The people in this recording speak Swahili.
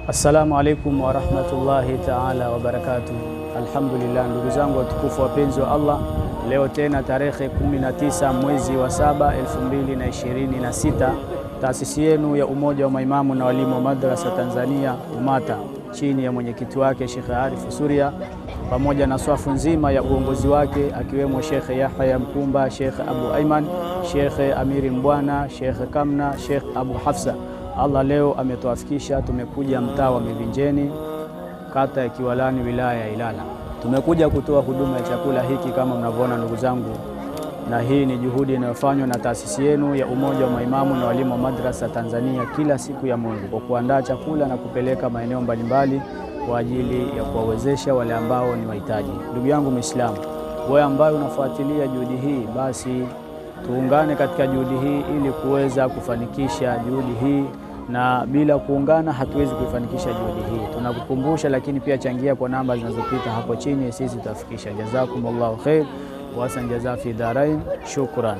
Assalamu alaikum wa rahmatullahi ta'ala wa barakatuh. Alhamdulillah, ndugu zangu watukufu wapenzi wa Allah, leo tena tarehe 19 mwezi wa 7 2026, taasisi yenu ya Umoja wa Maimamu na Walimu wa Madrasa Tanzania UMATA chini ya mwenyekiti wake Sheikh Arif Suria pamoja na swafu nzima ya uongozi wake akiwemo Sheikh Yahya Mkumba, Sheikh Abu Aiman, Sheikh Amiri Mbwana, Sheikh Kamna, Sheikh Abu Hafsa. Allah leo ametuafikisha, tumekuja mtaa wa Mivinjeni, kata ya Kiwalani, wilaya ya Ilala. Tumekuja kutoa huduma ya chakula hiki kama mnavyoona ndugu zangu, na hii ni juhudi inayofanywa na taasisi yenu ya Umoja wa Maimamu na Walimu wa Madrasa Tanzania kila siku ya Mungu kwa kuandaa chakula na kupeleka maeneo mbalimbali kwa ajili ya kuwawezesha wale ambao ni wahitaji. Ndugu yangu Muislamu, wewe ambaye unafuatilia juhudi hii, basi tuungane katika juhudi hii ili kuweza kufanikisha juhudi hii, na bila kuungana hatuwezi kufanikisha juhudi hii. Tunakukumbusha, lakini pia changia kwa namba zinazopita hapo chini, sisi tutafikisha. Jazakumullahu khair wa ahsan jazaa fi darain. Shukran.